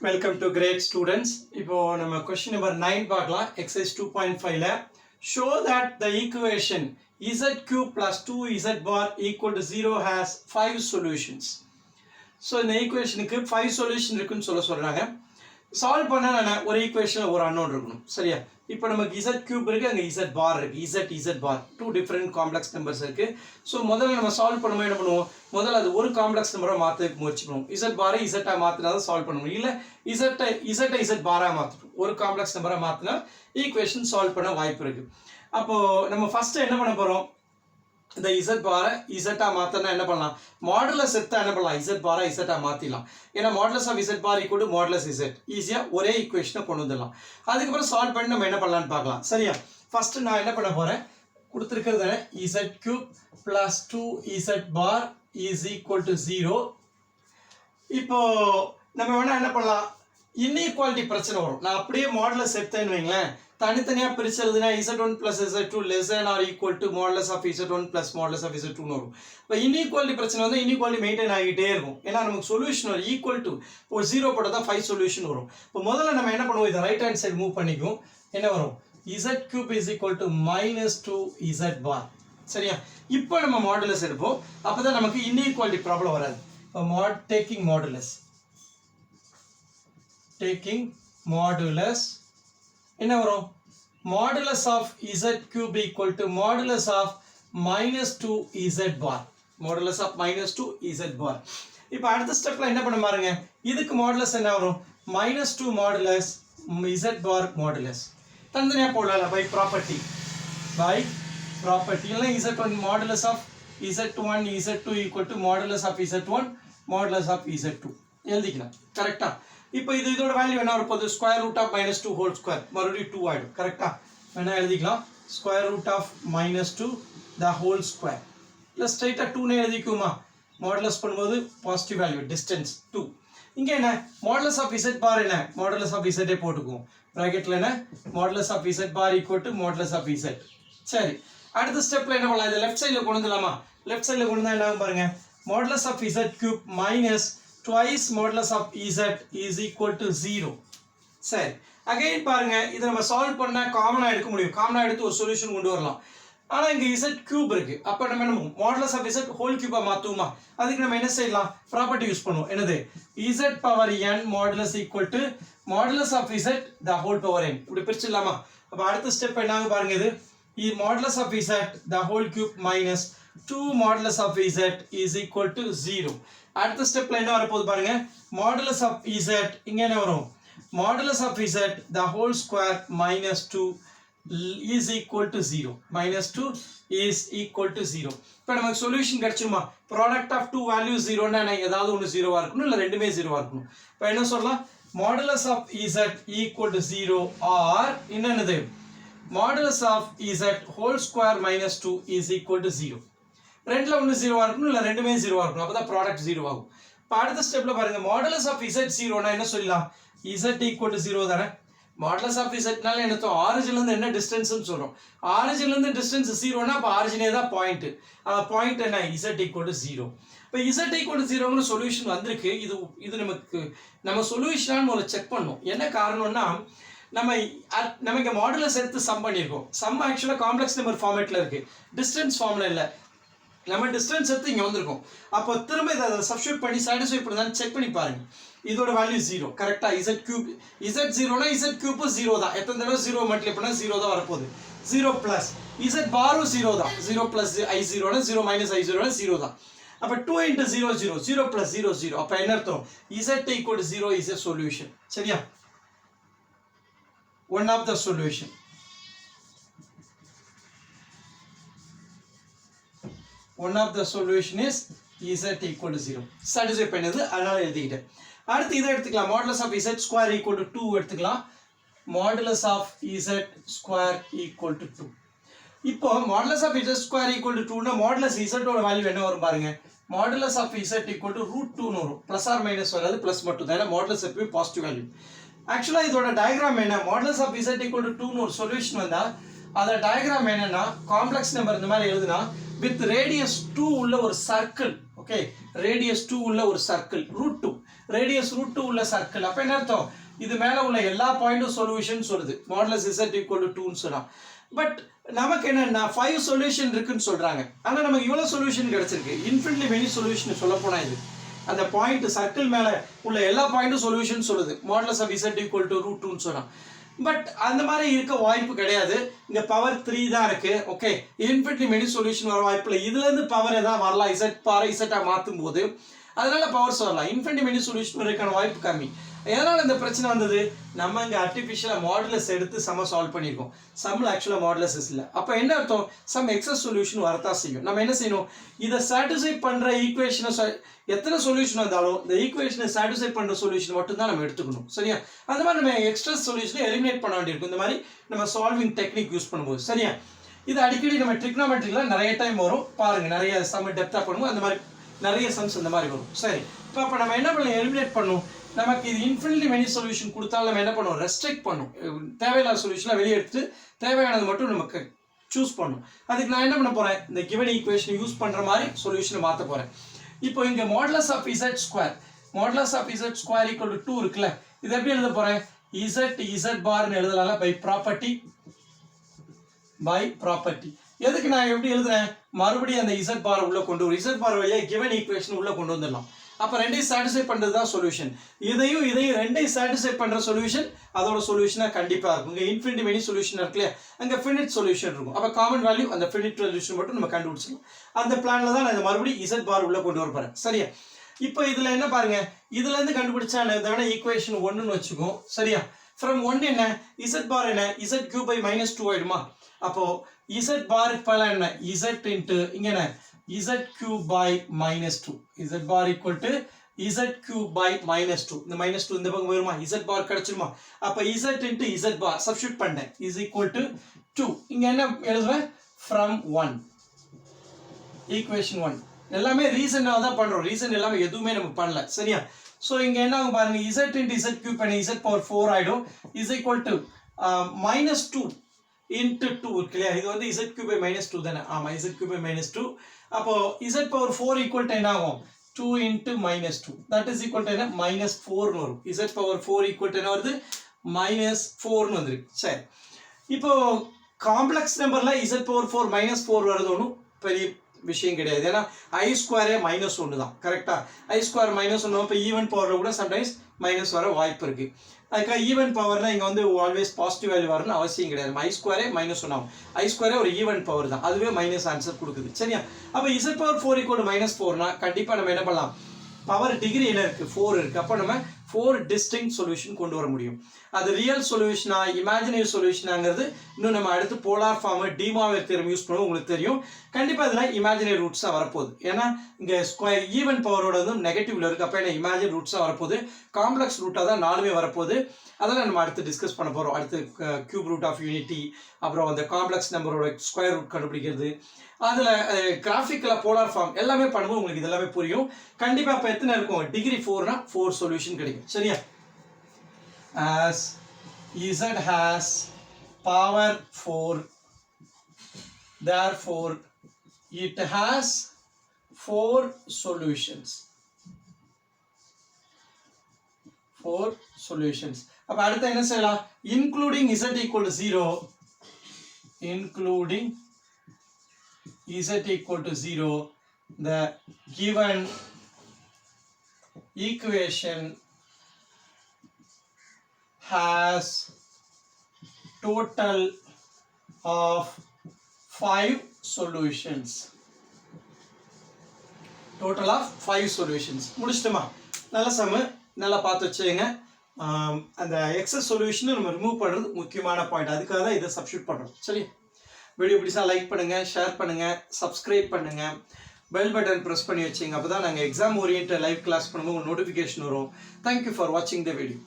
Welcome to great students. இப்போ நம்ம question number 9 பார்க்கலாம். Exercise 2.5ல show that the equation z cube plus 2z bar equal to 0 has 5 solutions. So இந்த equationக்கு 5 solution இருக்குன்னு சொல்றாங்க. Solve பண்ணா ஒரு ஈக்குவேஷன்ல ஒரு அன்னோன் இருக்கணும். சரியா? இப்போ நமக்கு z cube இருக்கு, அங்க z bar இருக்கு. z bar two different complex numbers இருக்கு. சோ முதல்ல நம்ம சால்வ் பண்ணும்போது என்ன பண்ணுவோம்? முதல்ல அது ஒரு காம்ப்ளெக்ஸ் நம்பரா மாத்தறதுக்கு முயற்சி பண்ணுவோம். z bar z ஆ மாத்தினா தான் சால்வ் பண்ண முடியும். இல்ல z bar ஆ மாத்தணும். ஒரு காம்ப்ளெக்ஸ் நம்பரா மாத்தினா ஈக்குவேஷன் சால்வ் பண்ண வாய்ப்பு இருக்கு. அப்போ நம்ம ஃபர்ஸ்ட் என்ன பண்ண போறோம்? இந்த z bar z ஆ மாத்தனா என்ன பண்ணலாம்? மாடுலஸ் எடுத்தா என்ன பண்ணலாம்? z bar z ஆ மாத்திடலாம். ஏன்னா modulus of z bar = modulus z. ஈஸியா ஒரே ஈக்குவேஷனை கொண்டு வந்துடலாம். அதுக்கு அப்புறம் சால்வ் பண்ணி நம்ம என்ன பண்ணலாம்னு பார்க்கலாம். சரியா? ஃபர்ஸ்ட் நான் என்ன பண்ண போறேன்? கொடுத்திருக்கிறது z³ plus 2z bar is equal to 0. இப்போ நம்ம வேணா என்ன பண்ணலாம்? இன்இக்வாலிட்டி பிரச்சனை வரும். நான் அப்படியே மாடுலஸ் எடுத்தேன்னு வைங்களேன், தனித்தனியா பிரிச்சு எழுதுனா z1 plus z2 less than or equal to modulus of z1 plus modulus of z2 னு வரும். இப்போ இன்இக்வாலிட்டி பிரச்சனை வந்து இன்இக்வாலிட்டி மெயின்டைன் ஆகிட்டே இருக்கும். ஏன்னா நமக்கு சொல்யூஷன் வரும் ஈக்குவல் டு ஒரு 0 போட்டா தான் 5 சொல்யூஷன் வரும். இப்போ முதல்ல நம்ம என்ன பண்ணுவோம்? இத ரைட் ஹேண்ட் சைடு மூவ் பண்ணிக்குவோம். என்ன வரும்? z³ is equal to -2z bar. சரியா? இப்போ நம்ம மாடுலஸ் எடுப்போம். அப்பதான் நமக்கு இன்இக்வாலிட்டி ப்ராப்ளம் வராது. இப்போ taking modulus என்ன வரும்? modulus of z³ equal to modulus of -2z bar. modulus of -2z bar. இப்போ அடுத்த ஸ்டெப்ல என்ன பண்ண பாருங்க, இதுக்கு மாடுலஸ் என்ன வரும்? -2 modulus z bar modulus. தனித்தனியா போடலாம் by property இல்ல z1 modulus of z1 z2 equal to modulus of z1 modulus of z2 எழுதிக்கலாம். கரெக்ட்டா? இப்போ இதோட வேல்யூ என்ன வர போகுது? Square root of -2 whole square, மறுபடியும் 2 ஆயிடும். கரெக்ட்டா? என்ன எழுதிக்கலாம்? Square root of -2 the whole square. இல்ல ஸ்ட்ரைட்டா 2 னே எழுதிக்குமா? மாடுலஸ் பண்ணும்போது பாசிட்டிவ் வேல்யூ டிஸ்டன்ஸ் 2. இங்க என்ன? மாடுலஸ் ஆஃப் z bar என்ன? மாடுலஸ் ஆஃப் z ஏ போட்டுக்குவோம். பிராக்கெட்ல என்ன? Modulus of z bar = modulus of z. சரி, அடுத்த ஸ்டெப்ல என்ன பண்ணலாம்? இத லெஃப்ட் சைடுல கொண்டு வந்துலாமா? லெஃப்ட் சைடுல கொண்டு வந்தா என்ன ஆகும் பாருங்க. Modulus of z³ minus twice modulus of z is equal to 0. சரி, அகைன் பாருங்க, இத நம்ம சால்வ் பண்ணா காமனா எடுக்க முடியும். காமனா எடுத்து ஒரு சொல்யூஷன் கொண்டு வரலாம். ஆனா இங்க z³ இருக்கு. அப்ப நம்ம என்ன மாடுலஸ் ஆஃப் z ஹோல் கியூபா மாத்துவோமா? அதுக்கு நம்ம என்ன செய்யலாம்? ப்ராப்பர்ட்டி யூஸ் பண்ணுவோம். என்னது? z power n modulus equal to modulus of z the whole power n. இப்படி பிரிச்சிடலாமா? அப்ப அடுத்த ஸ்டெப் என்னங்க பாருங்க, இது modulus of z the whole cube minus 2 modulus of z is equal to 0. அடுத்த ஸ்டெப்ல என்ன வர போகுது பாருங்க. modulus of z இங்க என்ன வரும்? modulus of z the whole square minus 2 is equal to 0. minus 2 is equal to 0. இப்போ நமக்கு solution கிடைச்சுமா? product of two values 0 னா ஏதாவது ஒன்னு 0 ஆ இருக்கணும், இல்ல ரெண்டுமே 0 ஆ இருக்கணும். இப்போ என்ன சொல்லலாம்? modulus of z equal to 0 or என்னது? modulus of z whole square minus 2 is equal to 0. ரெண்டுல ஒன்னு 0 ஆ இருக்கணும், இல்ல ரெண்டுமே 0 ஆ இருக்கணும். அப்பதான் ப்ராடக்ட் 0 ஆகும். இப்போ அடுத்த ஸ்டெப்ல பாருங்க, மாடுலஸ் ஆஃப் z 0 னா என்ன சொல்லலாம்? z = 0 தானே? மாடுலஸ் ஆஃப் z னால என்ன அர்த்தம்? ஆரிஜின்ல இருந்து என்ன டிஸ்டன்ஸ் னு சொல்றோம். ஆரிஜின்ல இருந்து டிஸ்டன்ஸ் 0 னா அப்ப ஆரிஜினே தான் பாயிண்ட். பாயிண்ட் என்ன? z = 0. இப்போ z = 0ங்கற சொல்யூஷன் வந்திருக்கு. இது நம்ம சொல்யூஷனான்னு ஒரு செக் பண்ணோம். என்ன காரணம்னா, நம்ம இங்க மாடுலஸ் எடுத்து சம் பண்ணிருக்கோம். சம் ஆக்சுவலா காம்ப்ளெக்ஸ் நம்பர் ஃபார்மேட்ல இருக்கு, டிஸ்டன்ஸ் ஃபார்ம்ல இல்ல. நம்ம டிஸ்டன்ஸ் எடுத்து இங்க வந்திருக்கோம். அப்போ திரும்ப இத சப்ஸ்டிட்யூட் பண்ணி சாட்டிஸ்ஃபை பண்ணுதான்னு செக் பண்ணி பாருங்க. இதோட வேல்யூ 0. கரெக்ட்டா? z0 னா z³ 0 தான். எத்தனை தடவை 0 மல்டிப்ளை பண்ணா 0 தான் வர போகுது. 0 பிளஸ் z பாரும் 0 தான். 0 பிளஸ் i0 னா 0 மைனஸ் i0 னா 0 தான். அப்ப 2 * 0 0 0 plus 0 0. அப்ப என்ன அர்த்தம்? z = 0 is a solution. சரியா? One of the solution. One of the solution is z = 0. satisfy பண்ணது, அதனால எழுதிட்டேன். அடுத்து இத எடுத்துக்கலாம். modulus of z square equal to 2 எடுத்துக்கலாம். modulus of z square equal to 2. இப்போ modulus of z square equal to 2 னா modulus z ஓட வேல்யூ என்ன வரும் பாருங்க. modulus of z equal to √2 னு வரும். பிளஸ் ஆர் மைனஸ் வராது, பிளஸ் மட்டும் தான். ஏன்னா modulus எப்பவுமே பாசிட்டிவ் வேல்யூ. ஆக்சுவலா இதோட டயகிராம் என்ன? modulus of z equal to 2 னு ஒரு சொல்யூஷன் வந்தா அதோட டயகிராம் என்னன்னா, காம்ப்ளெக்ஸ் நம்பர் இந்த மாதிரி எழுதுனா with radius 2 உள்ள ஒரு சர்க்கிள். ஓகே, radius 2 உள்ள ஒரு சர்க்கிள் √2. ரேடியஸ் √2 உள்ள சர்க்கிள். அப்போ என்ன அர்த்தம்? இது மேலே உள்ள எல்லா பாயிண்ட்டும் சொல்யூஷன் சொல்லுது. மாடுலஸ் இசட் ஈக்குவல் டு 2ன்னு சொன்னான். பட் நமக்கு என்னன்னா 5 சொல்யூஷன் இருக்குன்னு சொல்றாங்க. ஆனால் நமக்கு இவ்வளோ சொல்யூஷன் கிடைச்சிருக்கு. இன்ஃபினிட்லி மெனி சொல்யூஷன் சொல்ல போனா இது அந்த பாயிண்ட் சர்க்கிள் மேலே உள்ள எல்லா பாயிண்ட்டும் சொல்யூஷன் சொல்லுது. Modulus of z equal to √2ன்னு சொன்னான். பட் அந்த மாதிரி இருக்க வாய்ப்பு கிடையாது. இங்க பவர் 3 தான் இருக்கு. ஓகே, இன்ஃபினிட்லி மெனி சொல்யூஷன் வர வாய்ப்பு இல்லை. இதுல இருந்து பவர் ஏதாவது வரலாம் இசட் பாரை இசட்டா மாற்றும் போது, அதனால பவர்ஸ் வரலாம். இன்ஃபினிட்லி மெனி சொல்யூஷன் வரதுக்கான வாய்ப்பு கம்மி. எதனால இந்த பிரச்சனை வந்தது? நம்ம இங்க ஆர்டிஃபிஷியலா மாடுலஸ் எடுத்து சம சால்வ் பண்ணியிருக்கோம். சம்ல ஆக்சுவலா மாடுலஸ் இல்லை. அப்ப என்ன அர்த்தம்? சம் எக்ஸஸ் சொல்யூஷன் வரத்தான் செய்யும். நம்ம என்ன செய்யணும்? இதை சாட்டிஸ்ஃபை பண்ற ஈக்குவேஷனை எத்தனை சொல்யூஷன் வந்தாலும் இந்த ஈக்குவேஷனை சாட்டிஸ்ஃபை பண்ற சொல்யூஷன் மட்டும் தான் நம்ம எடுத்துக்கணும். சரியா? அந்த மாதிரி நம்ம எக்ஸ்ட்ரா சொல்யூஷனை எலிமினேட் பண்ண வேண்டியிருக்கும் இந்த மாதிரி நம்ம சால்விங் டெக்னிக் யூஸ் பண்ணும்போது. சரியா? இது அடிக்கடி நம்ம ட்ரிக்னாமெட்ரிக்ல நிறைய டைம் வரும். பாருங்க, நிறைய சம் டெப்தா பண்ணுவோம். அந்த மாதிரி நிறைய சம்ஸ் இந்த மாதிரி வரும். சரி, இப்போ நம்ம என்ன பண்ணலாம்? எலிமினேட் பண்ணும். நமக்கு இது இன்ஃபினிட்லி மெனி சொல்யூஷன் கொடுத்தாலும் நம்ம என்ன பண்ணுவோம்? ரெஸ்ட்ரிக்ட் பண்ணும். தேவையில்லாத சொல்யூஷனை வெளியே எடுத்து தேவையானது மட்டும் நமக்கு சூஸ் பண்ணும். அதுக்கு நான் என்ன பண்ண போறேன்? இந்த கிவன் ஈக்குவேஷன் யூஸ் பண்ற மாதிரி சொல்யூஷனை மாற்ற போறேன். இப்போ இங்க modulus of z square, modulus of z square equal to 2 இருக்குல்ல, இது எப்படி எழுத போறேன்? இசட் பார்னு எழுதலாம். By property. எதுக்கு நான் எப்படி எழுதுறேன்? மறுபடியும் அந்த இசட் பார் உள்ள கொண்டு வரும். இசட் பார் வழியா கிவன் ஈக்குவேஷன் உள்ள கொண்டு வந்துடலாம். அப்போ ரெண்டையும் சாட்டிஸ்ஃபை பண்ணுறது தான் சொல்யூஷன். இதையும் ரெண்டையும் சாட்டிஸ்ஃபை பண்ணுற சொல்யூஷன் அதோட சொல்யூஷனாக கண்டிப்பாக இருக்கும். இங்கே இன்ஃபினிட்டி மெனி சொல்யூஷன் இருக்குல்லையா, அங்கே ஃபினிட் சொல்யூஷன் இருக்கும். அப்போ காமன் வேல்யூ அந்த ஃபினிட் சொல்யூஷன் மட்டும் நம்ம கண்டுபிடிச்சிடலாம். அந்த பிளானில் தான் நான் இந்த மறுபடியும் இசட் பார் உள்ள கொண்டு வர போகிறேன். சரியா? இப்போ இதில் என்ன பாருங்க, இதுலேருந்து கண்டுபிடிச்சா என்ன ஈக்குவேஷன் 1ன்னு வச்சுக்கோம். சரியா? ஃப்ரம் 1 என்ன? இசட் பார் என்ன? இசட் கியூப் பை -2 ஆயிடுமா? அப்போ இசட் பாருக்கு பல என்ன? இசட் இன்ட்டு இங்கே என்ன? z cube by -2. z bar equal to z cube by -2. இந்த -2 இந்த பக்கம் வருமா? z bar கிடைச்சிருமா? அப்ப z into z bar substitute பண்ணேன் is equal to 2. இங்க என்ன எழுதுவேன்? from 1. equation 1. எல்லாமே ரீசனால தான் பண்றோம். ரீசன் எல்லாமே எதுவுமே நம்ம பண்ணல. சரியா? சோ இங்க என்ன ஆகும் பாருங்க, z into z cube பண்ணி z power 4 ஆயிடும் is equal to -2 into 2 இருக்கு இல்லையா? இது வந்து z cube by -2 தானே? ஆமா, z cube by -2. அப்போ z power 4 equal to என்ன ஆகும்? 2 into -2. that is equal to என்ன? -4 னு வரும். z power 4 equal to என்ன வருது? -4 னு வந்துருக்கு. சரி, இப்போ காம்ப்ளெக்ஸ் நம்பர்ல z power 4 -4 வருது ஒன்றும் பெரிய விஷயம் கிடையாது. ஏன்னா i ஸ்கொயரே -1 தான். கரெக்டா? i square -1. இப்போ ஈவன் பவர்ல கூட சம்டைம்ஸ் மைனஸ் வர வாய்ப்பு இருக்கு. அதுக்காக ஈவன் பவர்னா இங்கே வந்து ஆல்வேஸ் பாசிட்டிவ் வேல்யூ வரணும்னு அவசியம் கிடையாது. ஐ ஸ்கொயரே -1 ஆகும். ஐ ஸ்கொயரே ஒரு ஈவன் பவர் தான், அதுவே மைனஸ் ஆன்சர் கொடுக்குது. சரியா? அப்போ z power 4 = -4னா கண்டிப்பாக நம்ம என்ன பண்ணலாம்? பவர் டிகிரி என்ன இருக்கு? 4 இருக்கு. அப்போ நம்ம 4 டிஸ்டிங்க்ட் சொல்யூஷன் கொண்டு வர முடியும். அது ரியல் சொல்யூஷனா இமேஜினரி சொல்யூஷனாங்கிறது இன்னும் நம்ம அடுத்து போலார் ஃபார்ம் டிமாவேர் தியரம் யூஸ் பண்ணுவோம். உங்களுக்கு தெரியும் கண்டிப்பாக இதில் இமேஜினரி ரூட்ஸாக வரப்போகுது. ஏன்னா இங்கே ஸ்கொயர் ஈவன் பவரோட வந்து நெகட்டிவ்ல இருக்கு. அப்போ என்ன இமேஜினரி ரூட்ஸாக வரப்போகுது. காம்ப்ளெக்ஸ் ரூட்டாக தான் 4மே வரப்போகுது. அதெல்லாம் நம்ம அடுத்து டிஸ்கஸ் பண்ண போகிறோம். அடுத்து கியூப் ரூட் ஆஃப் யூனிட்டி, அப்புறம் அந்த காம்ப்ளெக்ஸ் நம்பரோட ஸ்கொயர் ரூட் கண்டுபிடிக்கிறது, அதில் கிராஃபிக்கில் போலார் ஃபார்ம் எல்லாமே பண்ணும்போது உங்களுக்கு இது எல்லாமே புரியும். கண்டிப்பாக இப்போ எத்தனை இருக்கும்? டிகிரி 4னா 4 சொல்யூஷன் கிடைக்கும். சரியா? as z has power 4, therefore it has 4 solutions. 4 solutions. அப்ப அடுத்து என்ன செய்யலாம்? including z equal to 0, including z equal to 0, the given equation has total of 5 solutions. Total of 5 solutions. முடிச்சிட்டோமா? நல்ல சம நல்லா பார்த்து வச்சுங்க. அந்த எக்ஸஸ் சொல்யூஷனை நம்ம ரிமூவ் பண்ணுறது முக்கியமான பாயிண்ட். அதுக்காக தான் இதை சப்ஸ்டியூட் பண்ணுறோம். சரி, வீடியோ பிடிச்சா லைக் பண்ணுங்கள், ஷேர் பண்ணுங்கள், சப்ஸ்கிரைப் பண்ணுங்கள், பெல் பட்டன் ப்ரெஸ் பண்ணி வச்சுங்க. அப்போ தான் நாங்கள் எக்ஸாம் ஓரியன்ட் லைவ் கிளாஸ் பண்ணும்போது உங்களுக்கு நோட்டிஃபிகேஷன் வரும். தேங்க்யூ ஃபார் வாட்சிங் த வீடியோ.